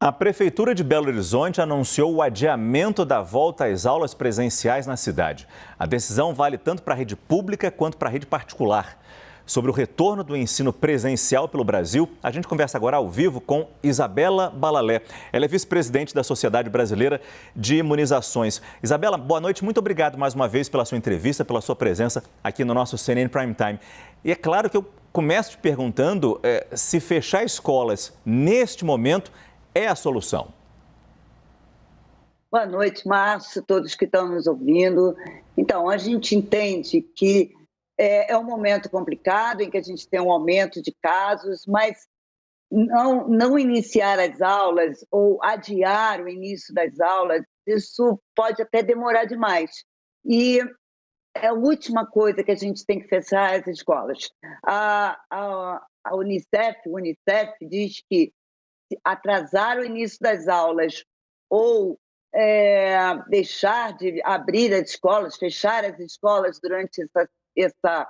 A Prefeitura de Belo Horizonte anunciou o adiamento da volta às aulas presenciais na cidade. A decisão vale tanto para a rede pública quanto para a rede particular. Sobre o retorno do ensino presencial pelo Brasil, a gente conversa agora ao vivo com Isabela Balalé. Ela é vice-presidente da Sociedade Brasileira de Imunizações. Isabela, boa noite. Muito obrigado mais uma vez pela sua entrevista, pela sua presença aqui no nosso CNN Prime Time. E é claro que eu começo te perguntando se fechar escolas neste momento é a solução. Boa noite, Márcio, todos que estão nos ouvindo. Então, a gente entende que é um momento complicado em que a gente tem um aumento de casos, mas não iniciar as aulas ou adiar o início das aulas, isso pode até demorar demais. E é a última coisa que a gente tem que fechar as escolas. A Unicef diz que atrasar o início das aulas ou deixar de abrir as escolas, fechar as escolas durante essa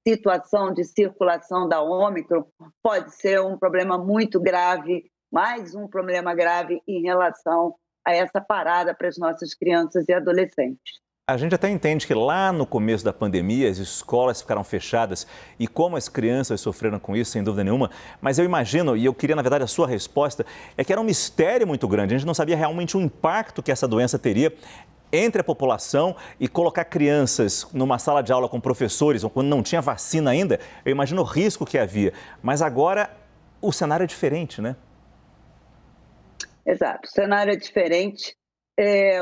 situação de circulação da Ômicron pode ser um problema muito grave, mais um problema grave em relação a essa parada para as nossas crianças e adolescentes. A gente até entende que lá no começo da pandemia as escolas ficaram fechadas e como as crianças sofreram com isso, sem dúvida nenhuma, mas eu imagino, e eu queria na verdade a sua resposta, é que era um mistério muito grande, a gente não sabia realmente o impacto que essa doença teria entre a população e colocar crianças numa sala de aula com professores, ou quando não tinha vacina ainda, eu imagino o risco que havia, mas agora o cenário é diferente, né? Exato, o cenário é diferente.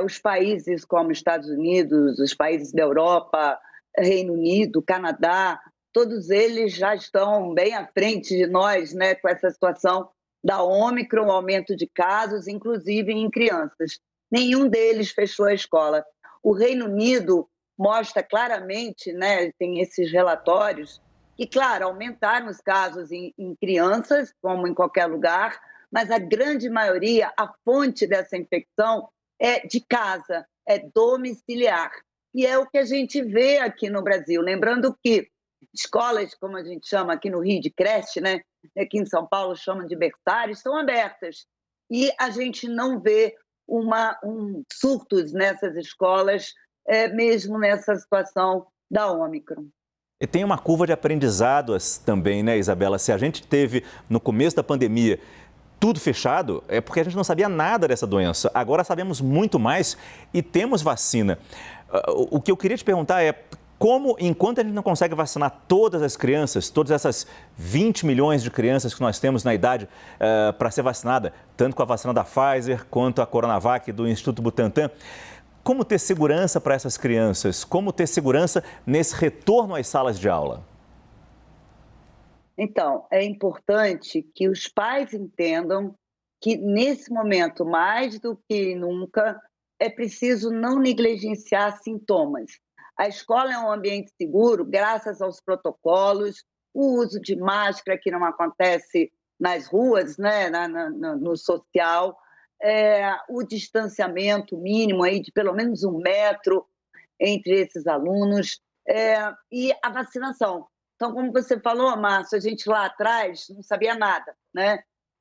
Os países como Estados Unidos, os países da Europa, Reino Unido, Canadá, todos eles já estão bem à frente de nós, né, com essa situação da Ômicron, aumento de casos, inclusive em crianças. Nenhum deles fechou a escola. O Reino Unido mostra claramente, né, tem esses relatórios, que, claro, aumentaram os casos em crianças, como em qualquer lugar, mas a grande maioria, a fonte dessa infecção é de casa, é domiciliar. E é o que a gente vê aqui no Brasil. Lembrando que escolas, como a gente chama aqui no Rio de creche, né? Aqui em São Paulo chamam de berçários, estão abertas. E a gente não vê surtos nessas escolas, mesmo nessa situação da Ômicron. E tem uma curva de aprendizado também, né, Isabela? Se a gente teve no começo da pandemia tudo fechado, é porque a gente não sabia nada dessa doença. Agora sabemos muito mais e temos vacina. O que eu queria te perguntar é como, enquanto a gente não consegue vacinar todas as crianças, todas essas 20 milhões de crianças que nós temos na idade para ser vacinada, tanto com a vacina da Pfizer quanto a Coronavac do Instituto Butantan, como ter segurança para essas crianças? Como ter segurança nesse retorno às salas de aula? Então, é importante que os pais entendam que, nesse momento, mais do que nunca, é preciso não negligenciar sintomas. A escola é um ambiente seguro, graças aos protocolos, o uso de máscara, que não acontece nas ruas, né, no social, o distanciamento mínimo aí de pelo menos 1 metro entre esses alunos, e a vacinação. Então, como você falou, Márcio, a gente lá atrás não sabia nada, né?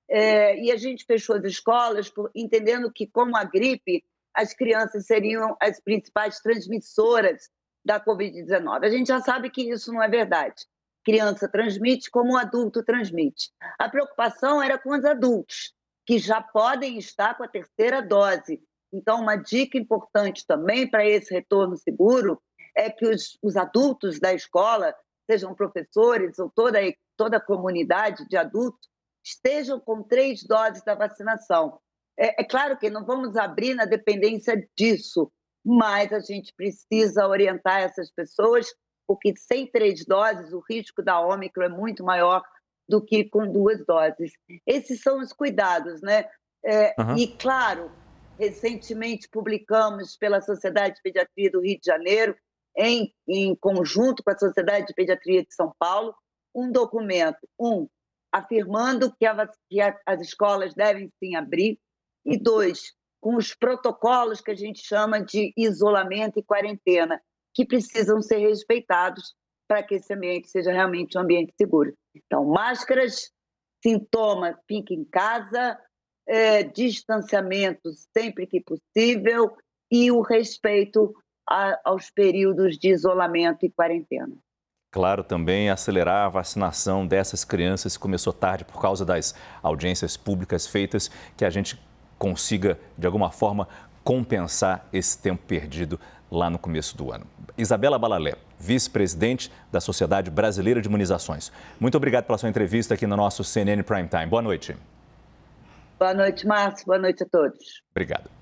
E a gente fechou as escolas entendendo que, como a gripe, as crianças seriam as principais transmissoras da Covid-19. A gente já sabe que isso não é verdade. Criança transmite como o adulto transmite. A preocupação era com os adultos, que já podem estar com a terceira dose. Então, uma dica importante também para esse retorno seguro é que os adultos da escola, sejam professores ou toda a comunidade de adultos, estejam com 3 doses da vacinação. É claro que não vamos abrir na dependência disso, mas a gente precisa orientar essas pessoas, porque sem 3 doses o risco da Ômicron é muito maior do que com 2 doses. Esses são os cuidados, né? E, claro, recentemente publicamos pela Sociedade de Pediatria do Rio de Janeiro, em conjunto com a Sociedade de Pediatria de São Paulo, um documento, afirmando que as escolas devem sim abrir, e 2, com os protocolos que a gente chama de isolamento e quarentena, que precisam ser respeitados para que esse ambiente seja realmente um ambiente seguro. Então, máscaras, sintomas, fique em casa, distanciamento sempre que possível e o respeito aos períodos de isolamento e quarentena. Claro, também acelerar a vacinação dessas crianças que começou tarde por causa das audiências públicas feitas, que a gente consiga, de alguma forma, compensar esse tempo perdido lá no começo do ano. Isabela Balalé, vice-presidente da Sociedade Brasileira de Imunizações. Muito obrigado pela sua entrevista aqui no nosso CNN Prime Time. Boa noite. Boa noite, Márcio. Boa noite a todos. Obrigado.